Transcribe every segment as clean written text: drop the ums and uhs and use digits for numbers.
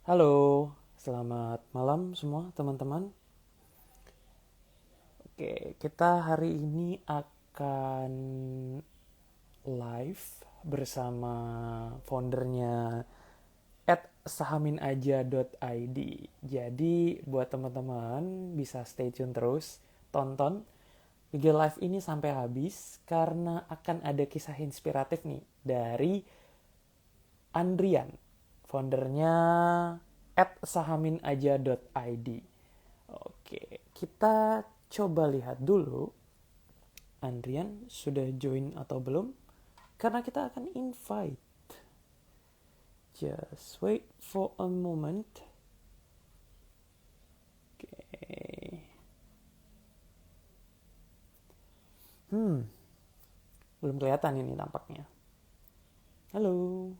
Halo, selamat malam semua teman-teman. Oke, kita hari ini akan live bersama foundernya @sahaminaja.id. Jadi buat teman-teman bisa stay tune terus, tonton IG live ini sampai habis karena akan ada kisah inspiratif nih dari Andrian, foundernya @sahaminaja.id. Oke, kita coba lihat dulu Andrian sudah join atau belum, karena kita akan invite. Just wait for a moment. Oke. Belum kelihatan ini tampaknya. Halo,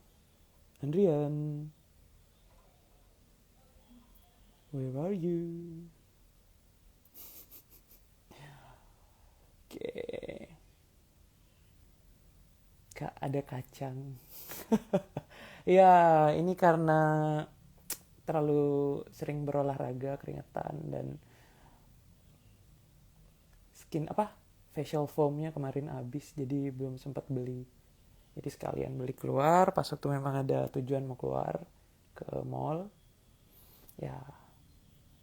Andrian. Where are you? Oke. Kak, ada kacang. Ya, ini karena terlalu sering berolahraga, keringetan, dan facial foamnya kemarin habis, jadi belum sempat beli. Jadi sekalian beli keluar pas waktu memang ada tujuan mau keluar ke mall. Ya,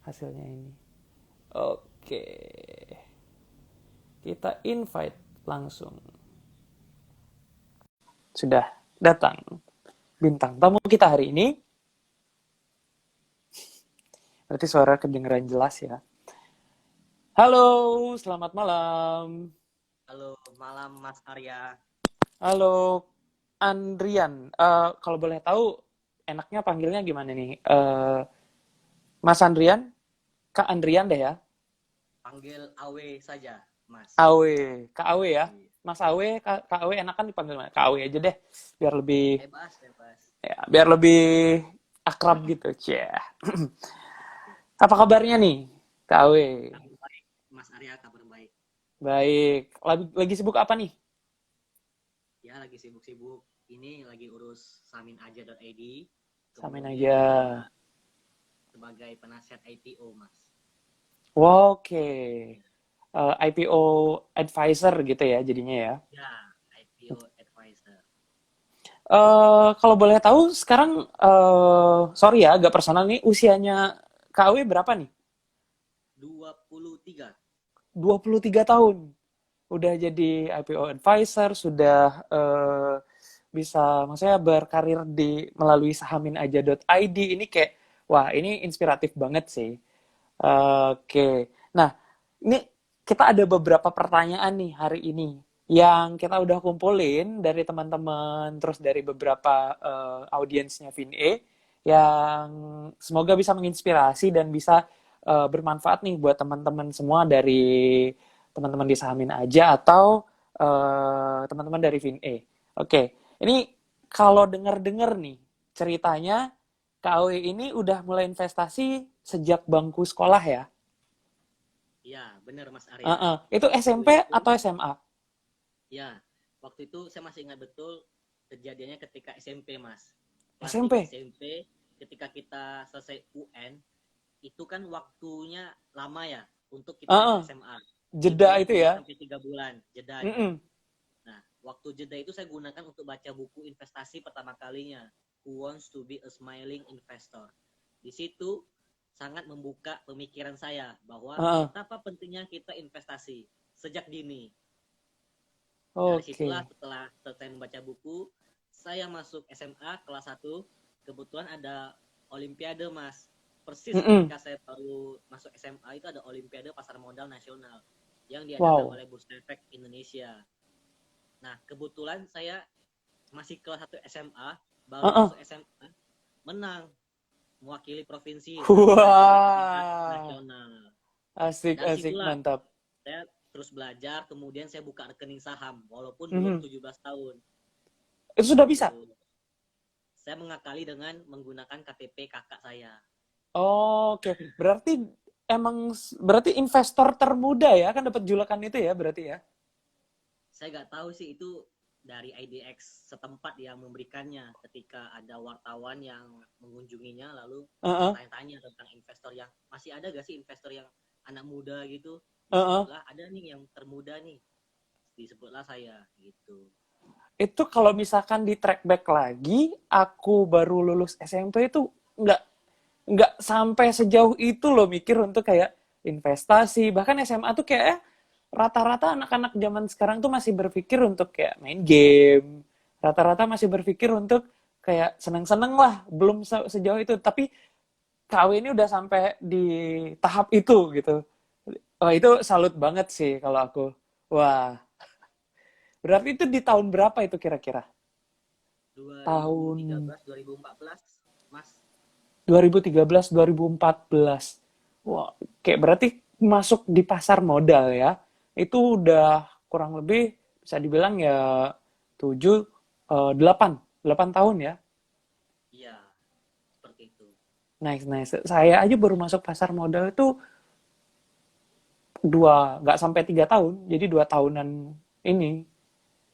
hasilnya ini. Oke, kita invite langsung. Sudah datang bintang tamu kita hari ini. Berarti suara kedengeran jelas ya. Halo, selamat malam. Halo, malam Mas Arya. Halo, Andrian. Kalau boleh tahu, enaknya panggilnya gimana nih? Mas Andrian? Kak Andrian deh ya? Panggil Awe saja, Mas. Awe. Kak Awe ya? Iya. Mas Awe, Kak Awe enakan dipanggil mana? Kak Awe aja deh. Biar lebih, Bebas, bebas. ya, biar lebih akrab gitu. Cie. Apa kabarnya nih, Kak Awe? Kabar baik, Mas Arya, kabar baik. Baik. Lagi sibuk apa nih? Ya, lagi sibuk-sibuk. Ini lagi urus saminaja.id. Samain Kemudian aja. juga sebagai penasihat IPO, Mas. Wow, oke. IPO advisor gitu ya jadinya ya. Ya, IPO advisor. Kalau boleh tahu sekarang, sorry ya agak personal nih, usianya Kak Awe berapa nih? 23. 23 tahun. Udah jadi IPO advisor, sudah bisa maksudnya berkarir di melalui sahaminaja.id. Ini kayak wah, ini inspiratif banget sih. Oke. Nah, ini kita ada beberapa pertanyaan nih hari ini yang kita udah kumpulin dari teman-teman, terus dari beberapa audiensnya Vine, yang semoga bisa menginspirasi dan bisa bermanfaat nih buat teman-teman semua, dari teman-teman di Sahamin aja atau teman-teman dari Vine. Oke, ini kalau denger-denger nih ceritanya, KW ini udah mulai investasi sejak bangku sekolah ya? Ya, benar Mas Arya. Itu SMP Waktu itu, atau SMA? ya, waktu itu saya masih ingat betul kejadiannya ketika SMP, Mas. Pasti SMP? SMP ketika kita selesai UN, itu kan waktunya lama ya untuk kita masuk SMA. Jeda itu 2 ya? sampai 3 bulan jeda itu. Mm-mm. Nah, waktu jeda itu saya gunakan untuk baca buku investasi pertama kalinya, Who Wants to be a Smiling Investor. Di situ sangat membuka pemikiran saya bahwa Uh-uh. betapa pentingnya kita investasi sejak dini. Dari situlah Oke. setelah selesai membaca buku, saya masuk SMA kelas 1. Kebetulan ada olimpiade, Mas. Persis Mm-mm. ketika saya baru masuk SMA itu ada olimpiade pasar modal nasional yang diadakan Wow. oleh Bursa Efek Indonesia. Nah, kebetulan saya masih kelas 1 SMA, baru Uh-uh. masuk SMA, menang mewakili provinsi sampai ke tingkat Wah. nasional. Asik, Dari asik, situlah mantap. saya terus belajar, kemudian saya buka rekening saham walaupun belum Mhm. 17 tahun. Itu sudah bisa? Tuh. Saya mengakali dengan menggunakan KTP kakak saya. Oke. Berarti investor termuda ya, kan dapat julukan itu ya berarti ya? Saya nggak tahu sih itu dari IDX setempat yang memberikannya ketika ada wartawan yang mengunjunginya lalu Heeh, tanya-tanya tentang investor yang masih ada gak sih investor yang anak muda gitu, heeh. disebutlah ada nih yang termuda nih, disebutlah saya gitu. Itu kalau misalkan di track back lagi, aku baru lulus SMP itu nggak nggak sampai sejauh itu loh mikir untuk kayak investasi. Bahkan SMA tuh kayak rata-rata anak-anak zaman sekarang tuh masih berpikir untuk kayak main game. Rata-rata masih berpikir untuk kayak seneng-seneng lah, belum sejauh itu. Tapi KW ini udah sampai di tahap itu gitu. Wah, itu salut banget sih kalau aku. Wah, berarti itu di tahun berapa itu kira-kira? Tahun 2013 2014 Mas. 2013, 2014. Wah, kayak berarti masuk di pasar modal ya. Itu udah kurang lebih bisa dibilang ya 7, 8, 8 tahun ya. Iya, seperti itu. Nice, nice. Saya aja baru masuk pasar modal itu nggak sampai 3 tahun, jadi 2 tahunan ini.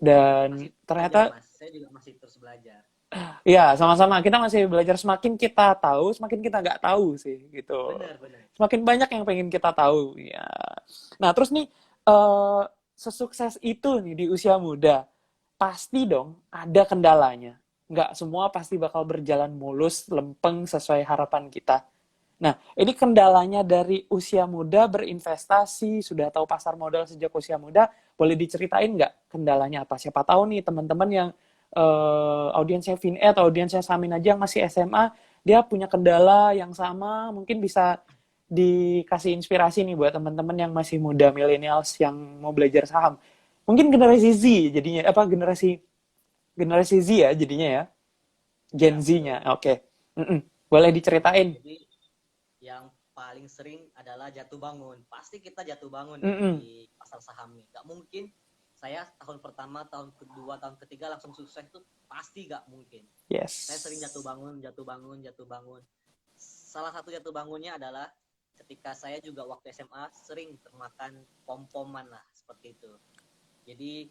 Dan Masih belajar ternyata Mas, saya juga masih terus belajar. ya, sama-sama. Kita masih belajar. Semakin kita tahu, semakin kita nggak tahu sih, gitu. Benar benar. Semakin banyak yang pengen kita tahu. Ya. Nah, terus nih, sesukses itu nih di usia muda, pasti dong ada kendalanya. Nggak semua pasti bakal berjalan mulus, lempeng sesuai harapan kita. Nah, ini kendalanya dari usia muda berinvestasi, sudah tahu pasar modal sejak usia muda, boleh diceritain nggak kendalanya apa? Siapa tahu nih teman-teman yang audiensnya FinEd atau audiensnya Samin aja yang masih SMA, dia punya kendala yang sama, mungkin bisa dikasih inspirasi nih buat teman-teman yang masih muda, millennials yang mau belajar saham. Mungkin generasi Z jadinya, apa generasi generasi Z ya jadinya ya, Iya, Gen betul. Z-nya. Oke. Mm-mm. Boleh diceritain. Jadi yang paling sering adalah jatuh bangun. Pasti kita jatuh bangun nih Mm-mm. di pasar saham nih. Gak mungkin saya tahun pertama, tahun kedua, tahun ketiga langsung sukses itu pasti gak mungkin. Saya sering jatuh Yes. bangun, jatuh bangun, jatuh bangun. Salah satu jatuh bangunnya adalah ketika saya juga waktu SMA sering termakan pom-poman lah seperti itu. Jadi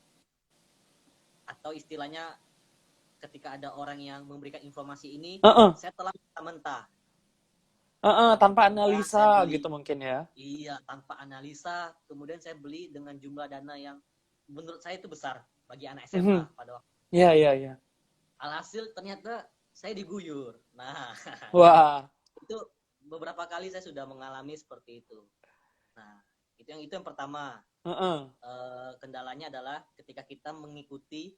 atau istilahnya ketika ada orang yang memberikan informasi ini, Heeh. saya telah mentah-mentah, Heeh, telah tanpa mentah-mentah, analisa saya beli. gitu mungkin ya. Iya, tanpa analisa, kemudian saya beli dengan jumlah dana yang menurut saya itu besar bagi anak SMA Mhm. pada waktu. Iya, iya, iya. Alhasil ternyata saya diguyur. Nah, Wah. itu beberapa kali saya sudah mengalami seperti itu. Nah, itu yang pertama. Heeh. Kendalanya adalah ketika kita mengikuti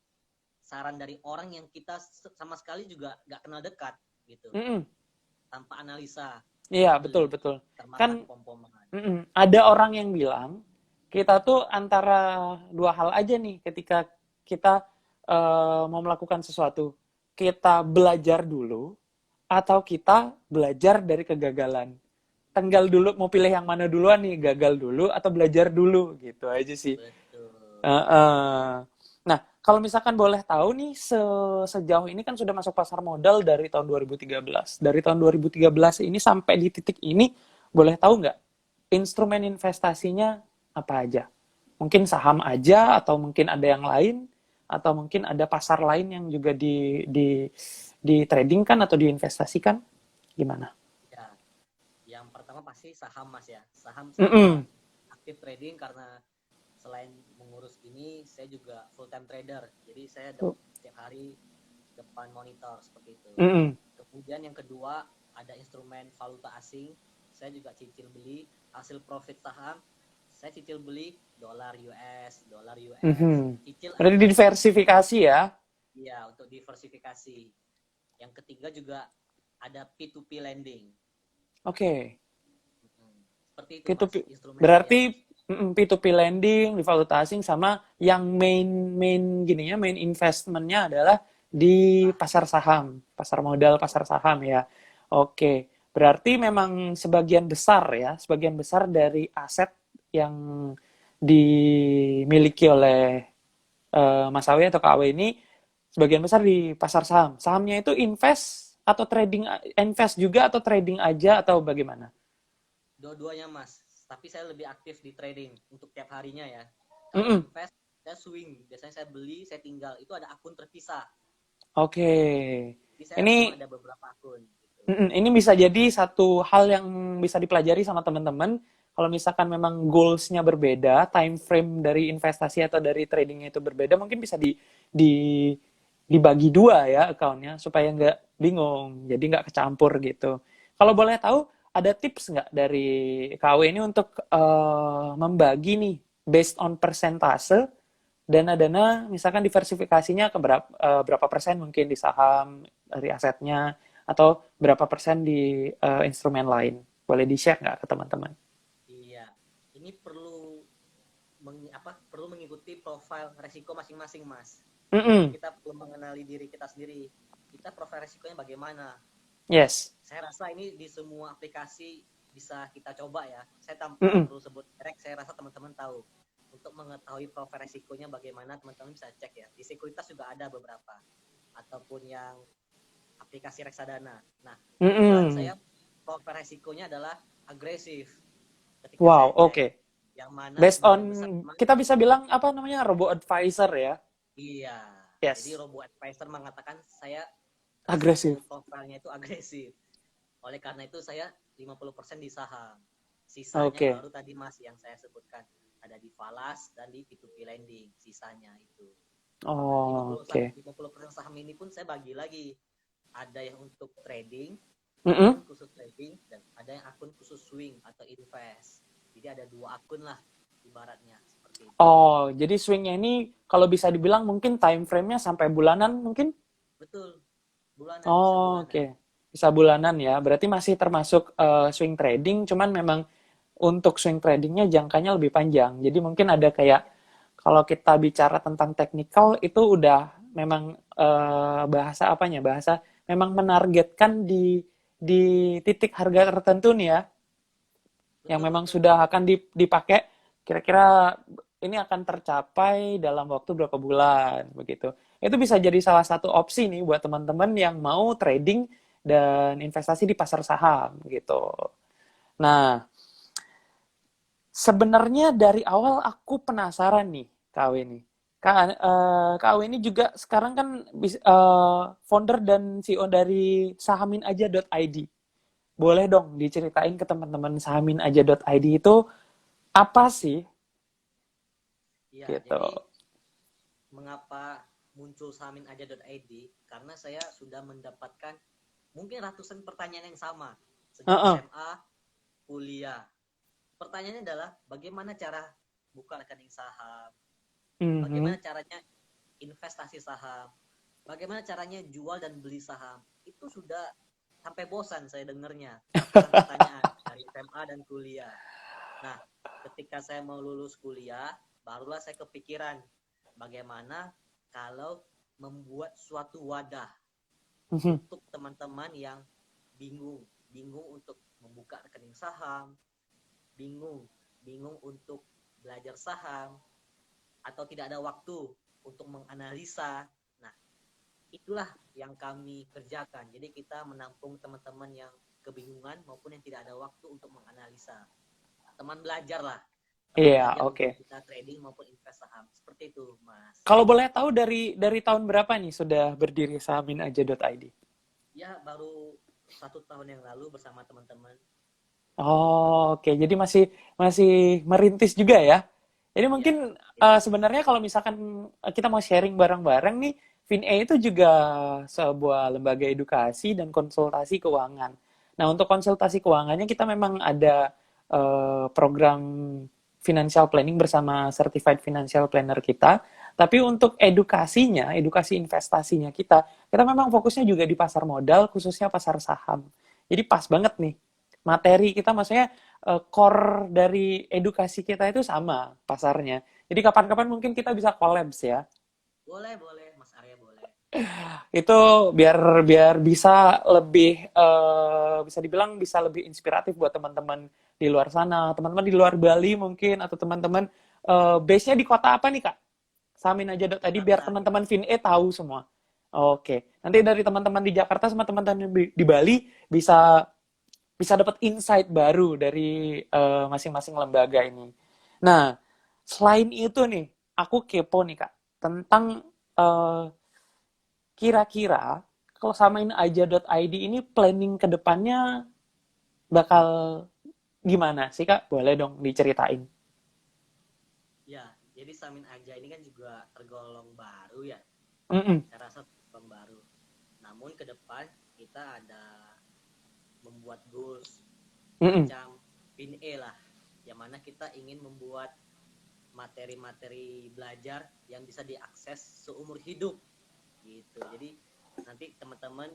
saran dari orang yang kita sama sekali juga nggak kenal dekat gitu, Mhm. tanpa analisa. Iya, Itu betul, yang betul. termakan Kan pom-poman. ada orang yang bilang kita tuh antara dua hal aja nih ketika kita mau melakukan sesuatu. Kita belajar dulu atau kita belajar dari kegagalan. Tinggal dulu mau pilih yang mana duluan nih, gagal dulu atau belajar dulu gitu aja sih. Betul. Heeh. Nah, kalau misalkan boleh tahu nih, sejauh ini kan sudah masuk pasar modal dari tahun 2013. Dari tahun 2013 ini sampai di titik ini, boleh tahu nggak instrumen investasinya apa aja? Mungkin saham aja, atau mungkin ada yang lain, atau mungkin ada pasar lain yang juga di trading kan atau diinvestasikan? Gimana? Ya, yang pertama pasti saham Mas ya. Saham saya juga Mm-mm. aktif trading karena selain mengurus ini saya juga full time trader. Jadi saya setiap hari depan monitor seperti itu. Mm-mm. Kemudian yang kedua ada instrumen valuta asing. Saya juga cicil beli hasil profit saham. Saya cicil beli dolar US, dolar US. Mhm. Cicil Berarti aja. diversifikasi ya? Iya, untuk diversifikasi. Yang ketiga juga ada P2P lending. Oke. Seperti itu Mas, P2P. instrumen saya Berarti Mas. P2P lending di valuta asing sama yang main gininya main investmentnya adalah di pasar Saham, saham, pasar modal, betul. pasar saham ya. Oke. Berarti memang sebagian besar dari aset yang dimiliki oleh Mas Awi atau Kak Awi ini sebagian besar di pasar saham. Sahamnya itu invest atau trading, invest juga atau trading aja atau bagaimana? Dua-duanya Mas, tapi saya lebih aktif di trading untuk tiap harinya ya. Kalau Mm-mm. invest saya swing. Biasanya saya beli, saya tinggal. Itu ada akun terpisah. Oke. Jadi saya Ini memang ada beberapa akun. Gitu. ini bisa jadi satu hal yang bisa dipelajari sama teman-teman. Kalau misalkan memang goals-nya berbeda, time frame dari investasi atau dari tradingnya itu berbeda, mungkin bisa di dibagi dua ya account-nya supaya nggak bingung, jadi nggak kecampur gitu. Kalau boleh tahu, ada tips nggak dari KW ini untuk membagi nih based on persentase dana-dana, misalkan diversifikasinya ke berapa persen mungkin di saham dari asetnya, atau berapa persen di instrumen lain. Boleh di-share nggak ke teman-teman? Iya. Ini perlu mengikuti profil resiko masing-masing, Mas. Jadi Mm-mm. kita perlu mengenali diri kita sendiri. Kita profil resikonya bagaimana? Yes. Saya rasa ini di semua aplikasi bisa kita coba ya. Saya tanpa Mm-mm. perlu sebut merek, saya rasa teman-teman tahu. Untuk mengetahui profil resikonya bagaimana, teman-teman bisa cek ya. Di sekuritas juga ada beberapa. Ataupun yang aplikasi reksadana. Nah, kebetulan Mm-mm. saya profil resikonya adalah agresif. Ketika Wow, saya cek, oke. yang mana Based on, sebagian besar teman, kita bisa bilang apa namanya, robo advisor ya? iya. Jadi Yes. robo advisor mengatakan saya Agresif. resiko profilnya itu agresif. Oleh karena itu saya 50% di saham. Sisanya Oke. baru tadi Mas yang saya sebutkan. Ada di falas dan di P2P lending. Sisanya itu. Nah, Oh, oke. 50% saham ini pun saya bagi lagi. Ada yang untuk trading, Mm-mm. akun khusus trading, dan ada yang akun khusus swing atau invest. Jadi ada 2 akun lah ibaratnya seperti itu. Oh, jadi swingnya ini kalau bisa dibilang mungkin time frame-nya sampai bulanan mungkin? Betul, bulanan, bisa Oh, bulanan. oke. Bisa bulanan ya. Berarti masih termasuk swing trading, cuman memang untuk swing tradingnya jangkanya lebih panjang. Jadi mungkin ada kayak kalau kita bicara tentang teknikal itu udah memang bahasa apanya? Bahasa memang menargetkan di titik harga tertentu nih ya, yang Betul, memang betul. sudah akan dipakai. Kira-kira ini akan tercapai dalam waktu berapa bulan begitu. Itu bisa jadi salah satu opsi nih buat teman-teman yang mau trading dan investasi di pasar saham gitu. Nah, sebenarnya dari awal aku penasaran nih, KW ini. KW ini juga sekarang kan founder dan CEO dari sahaminaja.id. Boleh dong diceritain ke teman-teman sahaminaja.id itu apa sih? Iya, Gitu. jadi mengapa muncul sahaminaja.id? Karena saya sudah mendapatkan mungkin ratusan pertanyaan yang sama sejak Heeh. SMA, kuliah. Pertanyaannya adalah bagaimana cara buka rekening saham, Mhm. bagaimana caranya investasi saham, bagaimana caranya jual dan beli saham. Itu sudah sampai bosan saya dengarnya, ratusan pertanyaan dari SMA dan kuliah. Nah, ketika saya mau lulus kuliah, barulah saya kepikiran bagaimana kalau membuat suatu wadah Mhm. untuk teman-teman yang bingung, bingung untuk membuka rekening saham, bingung, bingung untuk belajar saham, atau tidak ada waktu untuk menganalisa. Nah, itulah yang kami kerjakan. Jadi kita menampung teman-teman yang kebingungan maupun yang tidak ada waktu untuk menganalisa. Teman belajar lah. Teman Iya, belajar oke. untuk kita trading maupun invest saham. Seperti itu, Mas. Kalau boleh tahu dari tahun berapa nih sudah berdiri sahaminaja.id? Ya, baru 1 tahun yang lalu bersama teman-teman. Oh, oke. Jadi masih masih merintis juga ya. Jadi Ya, mungkin merintis. sebenarnya kalau misalkan kita mau sharing bareng-bareng nih, FinA itu juga sebuah lembaga edukasi dan konsultasi keuangan. Nah, untuk konsultasi keuangannya kita memang ada program financial planning bersama certified financial planner kita. Tapi untuk edukasinya, edukasi investasinya kita memang fokusnya juga di pasar modal, khususnya pasar saham. Jadi pas banget nih materi kita, maksudnya core dari edukasi kita itu sama pasarnya. Jadi kapan-kapan mungkin kita bisa collabs ya. Boleh, boleh. Mas Arya boleh. Itu biar biar bisa lebih bisa dibilang bisa lebih inspiratif buat teman-teman di luar sana, teman-teman di luar Bali mungkin, atau teman-teman base-nya di kota apa nih Kak? Samin aja dok tadi biar Jakarta. teman-teman FinE tahu semua. Oke, nanti dari teman-teman di Jakarta sama teman-teman di Bali bisa bisa dapat insight baru dari masing-masing lembaga ini. Nah, selain itu nih, aku kepo nih Kak tentang eh, kira-kira kalau samain aja.id ini planning ke depannya bakal gimana sih Kak? Boleh dong diceritain. Ya, jadi Samin Aja ini kan juga tergolong baru ya. Mm-mm, Saya rasa tergolong baru. Namun ke depan kita ada membuat goals mm-mm. semacam pin E lah, yang mana kita ingin membuat materi-materi belajar yang bisa diakses seumur hidup gitu. Jadi nanti teman-teman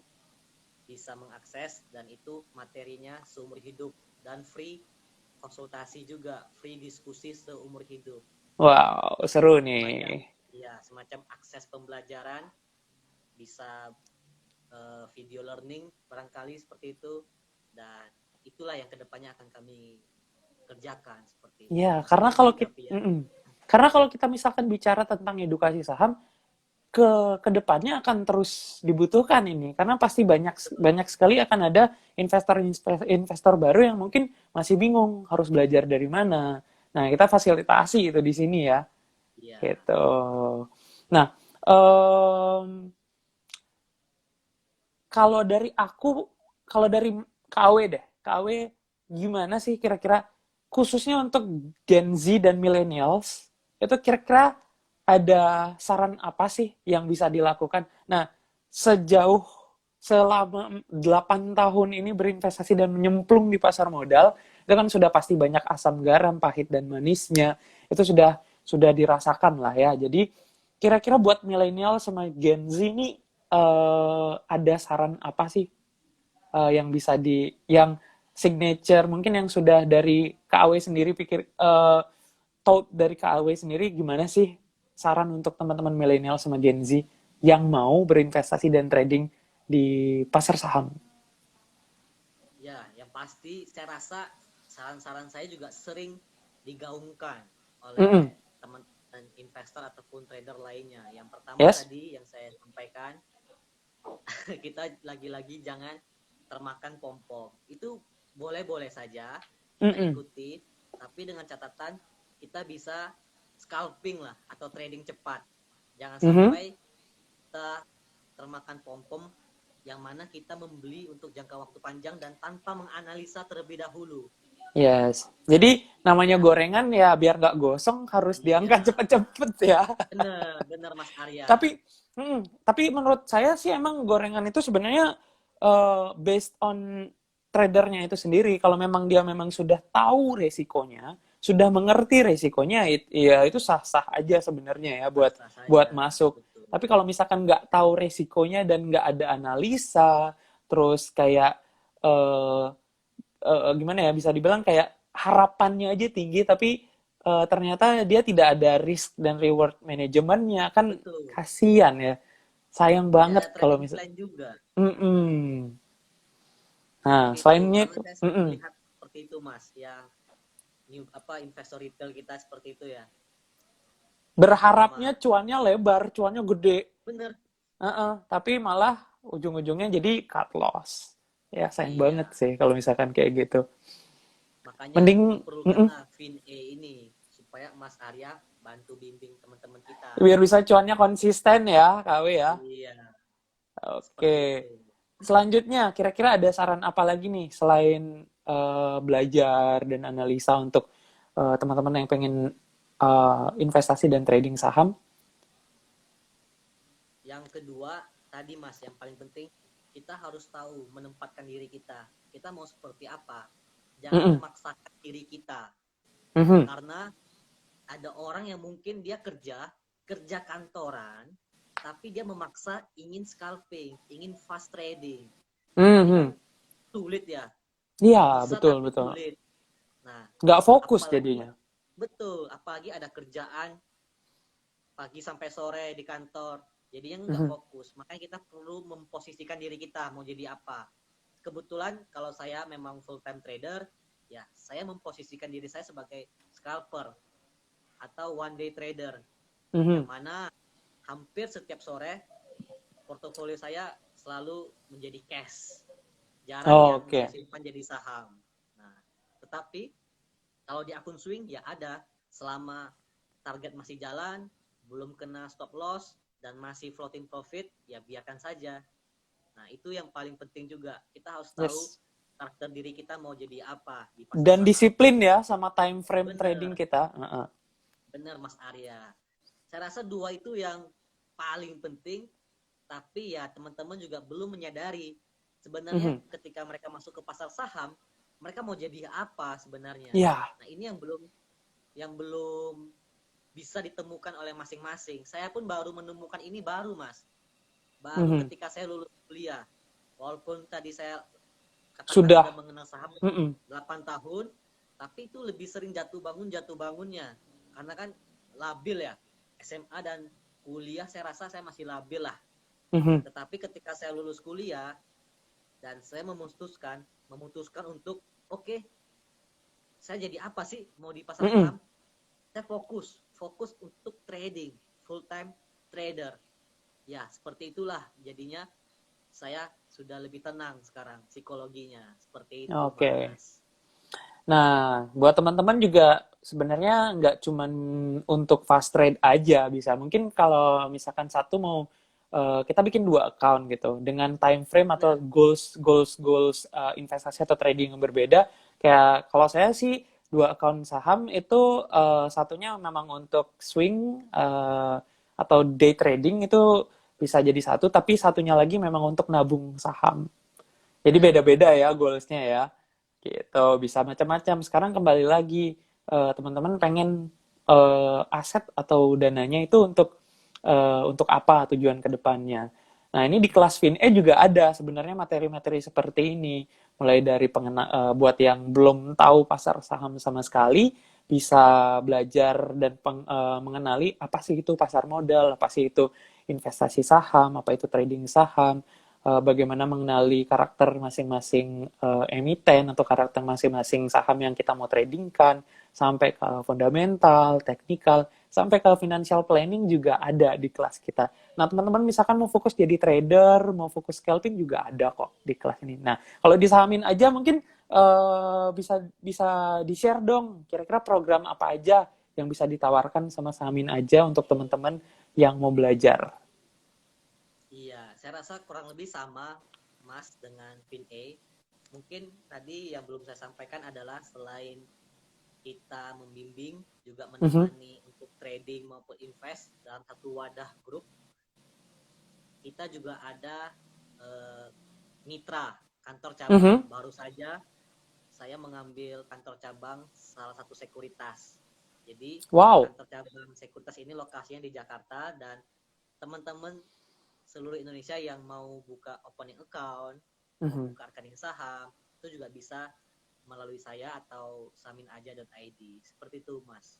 bisa mengakses dan itu materinya seumur hidup dan free konsultasi juga, free diskusi seumur hidup. Wow, seru Semacam nih. ya, semacam akses pembelajaran bisa video learning barangkali seperti itu, dan itulah yang kedepannya akan kami kerjakan seperti itu. Ya, Masih jauh sih tapi ya. karena kalau kita misalkan bicara tentang edukasi saham, ke depannya akan terus dibutuhkan ini karena pasti banyak Betul. banyak sekali akan ada investor baru yang mungkin masih bingung harus belajar dari mana. Nah, kita fasilitasi itu di sini ya. Iya. Gitu. Nah, em, kalau dari aku, kalau dari KW deh, KW gimana sih kira-kira khususnya untuk Gen Z dan millennials itu kira-kira ada saran apa sih yang bisa dilakukan? Nah, sejauh selama 8 tahun ini berinvestasi dan menyemplung di pasar modal, itu kan sudah pasti banyak asam garam, pahit dan manisnya. Itu sudah dirasakan lah ya. Jadi kira-kira buat milenial sama Gen Z ini ada saran apa sih yang bisa yang signature mungkin yang sudah dari KAW sendiri thought dari KAW sendiri gimana sih saran untuk teman-teman milenial sama Gen Z yang mau berinvestasi dan trading di pasar saham? Ya, yang pasti saya rasa saran-saran saya juga sering digaungkan Mm -mm. oleh teman-teman investor ataupun trader lainnya. Yang pertama Yes? tadi yang saya sampaikan, kita lagi-lagi jangan termakan pom-pom. Itu boleh-boleh saja Mm kita -mm. ikuti, tapi dengan catatan kita bisa scalping lah atau trading cepat. Jangan Mm -hmm. sampai kita termakan pom-pom yang mana kita membeli untuk jangka waktu panjang dan tanpa menganalisa terlebih dahulu. Yes. Jadi namanya Ya, gorengan ya biar nggak gosong harus iya, diangkat cepet-cepet ya. bener, bener Mas Arya. Tapi menurut saya sih emang gorengan itu sebenarnya based on tradernya itu sendiri. Kalau memang dia memang sudah tahu resikonya, sudah mengerti resikonya, ya itu sah-sah aja sebenarnya ya buat Sah-sah buat saja, masuk. betul. Tapi kalau misalkan nggak tahu resikonya dan nggak ada analisa, terus kayak eh, gimana ya bisa dibilang kayak harapannya aja tinggi tapi ternyata dia tidak ada risk dan reward manajemennya kan Betul. kasihan ya sayang Tidak banget ada kalau trading misal. plan juga. Mm-mm. Nah Seperti itu. selainnya Karena itu saya sering melihat seperti itu, Mas, yang investor retail kita seperti itu ya. berharapnya Sama cuannya lebar cuannya gede. bener. Tapi malah ujung-ujungnya jadi cut loss ya sayang banget Iya. sih kalau misalkan kayak gitu Makanya mending diperlukanlah FinA ini supaya Mas Arya bantu bimbing teman-teman kita. biar bisa cuannya konsisten ya KW ya. Iya, Oke. seperti itu. Selanjutnya, kira-kira ada saran apa lagi nih selain belajar dan analisa untuk teman-teman yang pengen investasi dan trading saham? Yang kedua, tadi Mas, yang paling penting kita harus tahu menempatkan diri kita. Kita mau seperti apa? Jangan Mm-mm. memaksakan diri kita. Mhm. Karena ada orang yang mungkin dia kerja kantoran, tapi dia memaksa ingin scalping, ingin fast trading. Ini kan Mhm. sulit ya, Iya, bisa betul, tapi betul. sulit. Nah, Nggak fokus apalagi jadinya. betul, apalagi ada kerjaan pagi sampai sore di kantor, jadinya nggak Mhm. fokus. Makanya kita perlu memposisikan diri kita mau jadi apa. Kebetulan kalau saya memang full time trader, ya saya memposisikan diri saya sebagai scalper atau one day trader, yang Mhm. mana hampir setiap sore portofolio saya selalu menjadi cash, jarang Oh, yang saya oke. simpan jadi saham. Nah, tetapi kalau di akun swing ya ada selama target masih jalan, belum kena stop loss, dan masih floating profit, ya biarkan saja. Nah, itu yang paling penting juga. Kita harus tahu Yes. karakter diri kita mau jadi apa di pasar Dan saham. disiplin ya sama time frame trading Bener, kita. bener Mas Arya. Saya rasa dua itu yang paling penting, tapi ya teman-teman juga belum menyadari sebenarnya Mhm. ketika mereka masuk ke pasar saham, mereka mau jadi apa sebenarnya. Ya. Nah, ini yang belum bisa ditemukan oleh masing-masing. Saya pun baru menemukan ini baru, Mas. Baru Mhm. ketika saya lulus kuliah. Walaupun tadi saya katakan sudah Sudah. mengenal saham Mhm. 8 tahun, tapi itu lebih sering jatuh bangunnya. Karena kan labil ya. SMA dan kuliah saya rasa saya masih labil lah. Mhm. Tetapi ketika saya lulus kuliah dan saya memutuskan untuk oke, saya jadi apa sih mau di pasar Mhm. saham? Saya fokus untuk trading, full time trader. Ya, seperti itulah jadinya saya sudah lebih tenang sekarang psikologinya. Seperti itu, Oke. Mas. Nah, buat teman-teman juga sebenarnya nggak cuman untuk fast trade aja bisa. Mungkin kalau misalkan satu mau kita bikin 2 account gitu dengan time frame atau Benar. goals investasi atau trading yang berbeda. Kayak kalau saya sih 2 account saham itu satunya memang untuk swing atau day trading itu bisa jadi satu, tapi satunya lagi memang untuk nabung saham. Jadi beda-beda ya goalsnya ya. Gitu, bisa macam-macam. Sekarang kembali lagi, teman-teman pengen aset atau dananya itu untuk apa tujuan ke depannya. Nah, ini di kelas FinE juga ada sebenarnya materi-materi seperti ini. Mulai dari buat yang belum tahu pasar saham sama sekali, bisa belajar dan mengenali apa sih itu pasar modal, apa sih itu investasi saham, apa itu trading saham, bagaimana mengenali karakter masing-masing emiten atau karakter masing-masing saham yang kita mau tradingkan, sampai ke fundamental, teknikal, sampai ke financial planning juga ada di kelas kita. Nah, teman-teman misalkan mau fokus jadi trader, mau fokus scalping juga ada kok di kelas ini. Nah, kalau disahamin aja mungkin bisa bisa di-share dong kira-kira program apa aja yang bisa ditawarkan sama Sahamin aja untuk teman-teman yang mau belajar. Iya, saya rasa kurang lebih sama Mas dengan FinA. Mungkin tadi yang belum saya sampaikan adalah selain kita membimbing, juga Mhm. menemani untuk trading maupun invest dalam satu wadah grup, kita juga ada eh, mitra kantor cabang. Mhm. Baru saja saya mengambil kantor cabang salah satu sekuritas. Jadi Wow. kantor cabang sekuritas ini lokasinya di Jakarta, dan teman-teman seluruh Indonesia yang mau buka opening account, mau Mhm. buka rekening saham, itu juga bisa melalui saya atau saminaja.id. Seperti itu, Mas.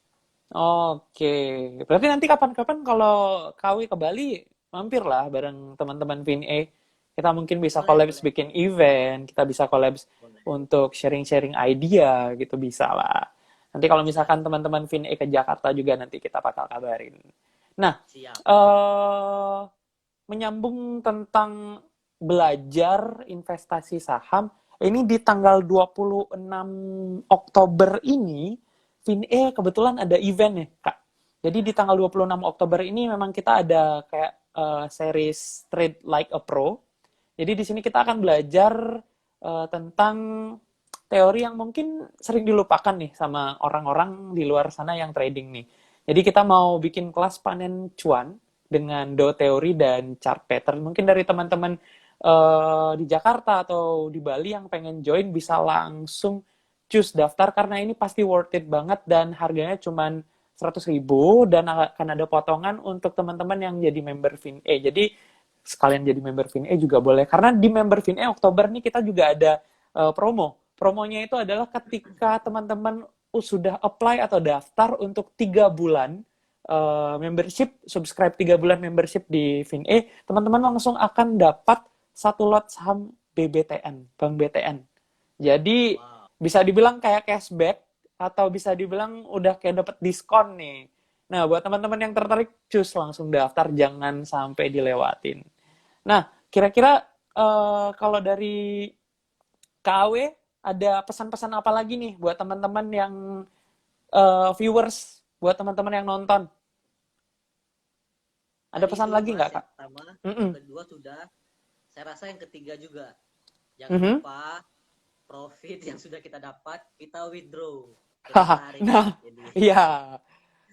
Oke, berarti nanti kapan-kapan kalau Kawi ke Bali, mampir lah bareng teman-teman VinA. Kita mungkin bisa Boleh, collabs boleh. bikin event, kita bisa collabs Boleh. untuk sharing-sharing idea gitu bisa lah. Nanti kalau Siap, misalkan teman-teman VinA ke Jakarta juga nanti kita bakal kabarin. Nah, siap. eh menyambung tentang belajar investasi saham, ini di tanggal 26 Oktober ini, FinE kebetulan ada event ya, Kak. Jadi di tanggal 26 Oktober ini memang kita ada kayak series Trade Like a Pro. Jadi di sini kita akan belajar tentang teori yang mungkin sering dilupakan nih sama orang-orang di luar sana yang trading nih. Jadi kita mau bikin kelas panen cuan dengan do teori dan chart pattern. Mungkin dari teman-teman di Jakarta atau di Bali yang pengen join bisa langsung choose daftar karena ini pasti worth it banget dan harganya cuman 100.000 dan akan ada potongan untuk teman-teman yang jadi member FinE. Jadi sekalian jadi member FinE juga boleh. Karena di member FinE Oktober nih kita juga ada promo. Promonya itu adalah ketika teman-teman sudah apply atau daftar untuk 3 bulan membership, subscribe 3 bulan membership di FinE, teman-teman langsung akan dapat satu lot saham BBTN, Bank BTN. Jadi Wow. bisa dibilang kayak cashback atau bisa dibilang udah kayak dapat diskon nih. Nah, buat teman-teman yang tertarik, cus langsung daftar, jangan sampai dilewatin. Nah, kira-kira kalau dari KW ada pesan-pesan apa lagi nih buat teman-teman yang viewers buat teman-teman yang nonton? Ada Tadi pesan itu lagi Mas nggak, yang Kak? pertama, yang Mm-mm. kedua sudah, saya rasa yang ketiga juga. Jangan Mhm. lupa profit yang sudah kita dapat kita withdraw, kita Haha. tarik. Nah, Jadi iya.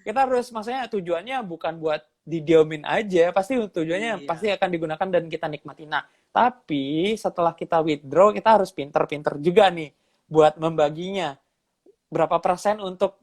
Kita harus, maksudnya tujuannya bukan buat didiemin aja, pasti tujuannya pasti iya, akan digunakan dan kita nikmati. Nah, tapi setelah kita withdraw, kita harus pinter-pinter juga nih buat membaginya. Berapa persen untuk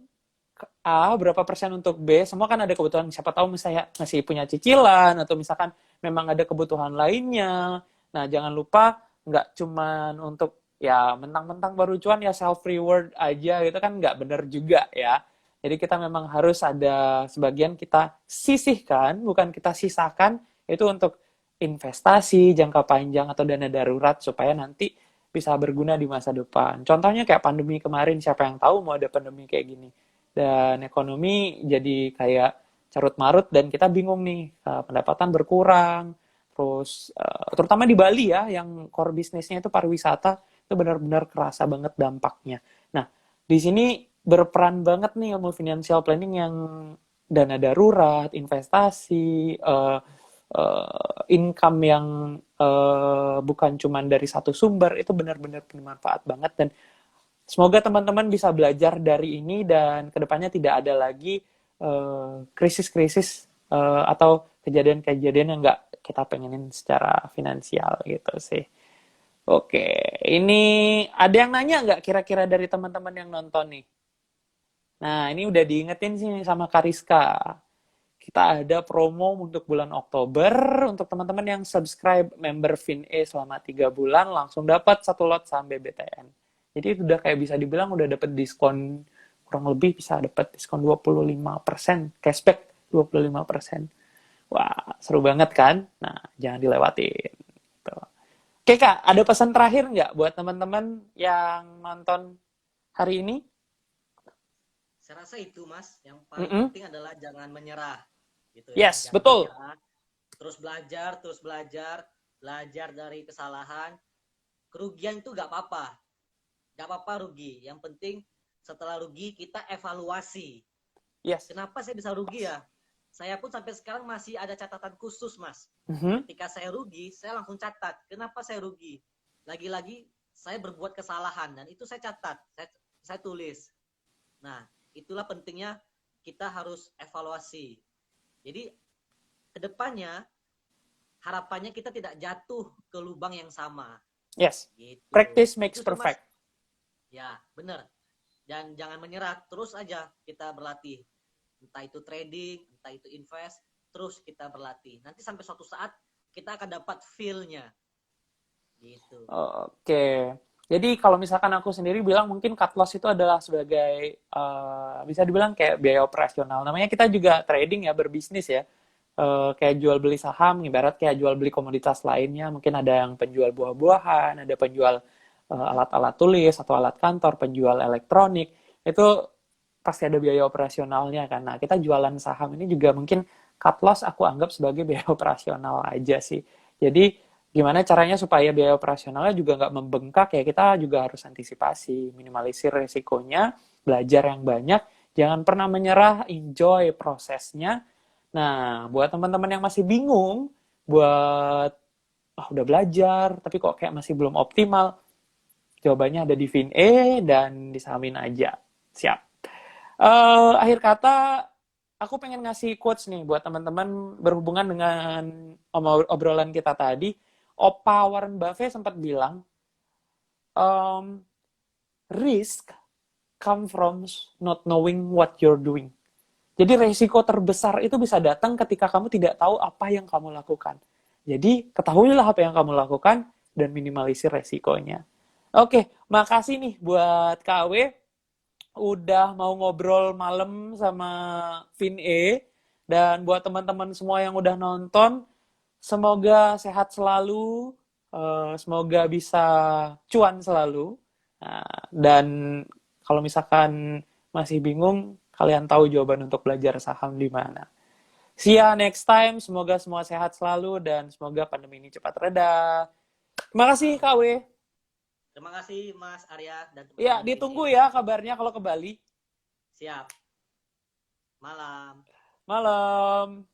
A, berapa persen untuk B, semua kan ada kebutuhan. Siapa tahu misalnya masih punya cicilan, atau misalkan memang ada kebutuhan lainnya. Nah, jangan lupa nggak cuman untuk ya mentang-mentang baru cuan ya self reward aja gitu kan nggak bener juga ya. Jadi kita memang harus ada sebagian kita sisihkan, bukan kita sisakan, itu untuk investasi jangka panjang atau dana darurat supaya nanti bisa berguna di masa depan. Contohnya kayak pandemi kemarin, siapa yang tahu mau ada pandemi kayak gini. Dan ekonomi jadi kayak carut marut dan kita bingung nih, pendapatan berkurang, terus terutama di Bali ya yang core bisnisnya itu pariwisata, itu benar-benar kerasa banget dampaknya. Nah, di sini berperan banget nih ilmu financial planning yang dana darurat, investasi, income yang bukan cuma dari satu sumber, itu benar-benar bermanfaat banget. Dan semoga teman-teman bisa belajar dari ini dan kedepannya tidak ada lagi krisis-krisis atau kejadian-kejadian yang nggak kita pengenin secara finansial gitu sih. Oke, ini ada yang nanya nggak kira-kira dari teman-teman yang nonton nih? Nah, ini udah diingetin sih sama Kariska. Kita ada promo untuk bulan Oktober untuk teman-teman yang subscribe member FinE selama 3 bulan langsung dapat satu lot saham BBTN. Jadi itu udah kayak bisa dibilang udah dapat diskon, kurang lebih bisa dapat diskon 25%, cashback 25%. Wah, seru banget kan? Nah, jangan dilewatin. Gitu. Oke Kak, ada pesan terakhir nggak buat teman-teman yang nonton hari ini? saya rasa itu Mas. Yang paling Mm-mm. penting adalah jangan menyerah, gitu ya. Yes, Jangan betul. menyerah, terus belajar, belajar dari kesalahan. Kerugian itu gak apa-apa rugi. Yang penting setelah rugi kita evaluasi. Yes. Kenapa saya bisa rugi ya? Saya pun sampai sekarang masih ada catatan khusus, Mas. Mm-hmm. Ketika saya rugi, saya langsung catat. Kenapa saya rugi? Lagi-lagi saya berbuat kesalahan dan itu saya catat, saya tulis. Nah, itulah pentingnya kita harus evaluasi. Jadi kedepannya harapannya kita tidak jatuh ke lubang yang sama. Yes. Gitu. Practice makes Itu sih Mas. perfect. Ya, benar. Dan jangan menyerah, terus aja kita berlatih. Entah itu trading, entah itu invest, terus kita berlatih. Nanti sampai suatu saat kita akan dapat feel-nya. Gitu. Oke. Jadi kalau misalkan aku sendiri bilang mungkin cut loss itu adalah sebagai bisa dibilang kayak biaya operasional. Namanya kita juga trading ya, berbisnis ya. Kayak jual beli saham, ibarat kayak jual beli komoditas lainnya. Mungkin ada yang penjual buah-buahan, ada penjual alat-alat tulis atau alat kantor, penjual elektronik. Itu pasti ada biaya operasionalnya kan. Nah, kita jualan saham ini juga mungkin cut loss aku anggap sebagai biaya operasional aja sih. Jadi gimana caranya supaya biaya operasionalnya juga nggak membengkak ya, kita juga harus antisipasi, minimalisir resikonya, belajar yang banyak, jangan pernah menyerah, enjoy prosesnya. Nah, buat teman-teman yang masih bingung, buat udah belajar tapi kok kayak masih belum optimal, jawabannya ada di FinE dan disamin aja. Siap. Akhir kata, aku pengen ngasih quotes nih buat teman-teman berhubungan dengan obrolan kita tadi. Opa Warren Buffett sempat bilang, um, risk come from not knowing what you're doing. Jadi resiko terbesar itu bisa datang ketika kamu tidak tahu apa yang kamu lakukan. Jadi ketahuilah apa yang kamu lakukan dan minimalisir resikonya. Oke, makasih nih buat KW udah mau ngobrol malam sama FinE. Dan buat teman-teman semua yang udah nonton, semoga sehat selalu, semoga bisa cuan selalu. Nah, dan kalau misalkan masih bingung, kalian tahu jawaban untuk belajar saham di mana. See ya next time, semoga semua sehat selalu dan semoga pandemi ini cepat reda. Terima kasih KW. Amin. Terima kasih Mas Arya dan Ya, teman-teman ditunggu FinE. ya kabarnya kalau ke Bali. Siap. Malam. Malam.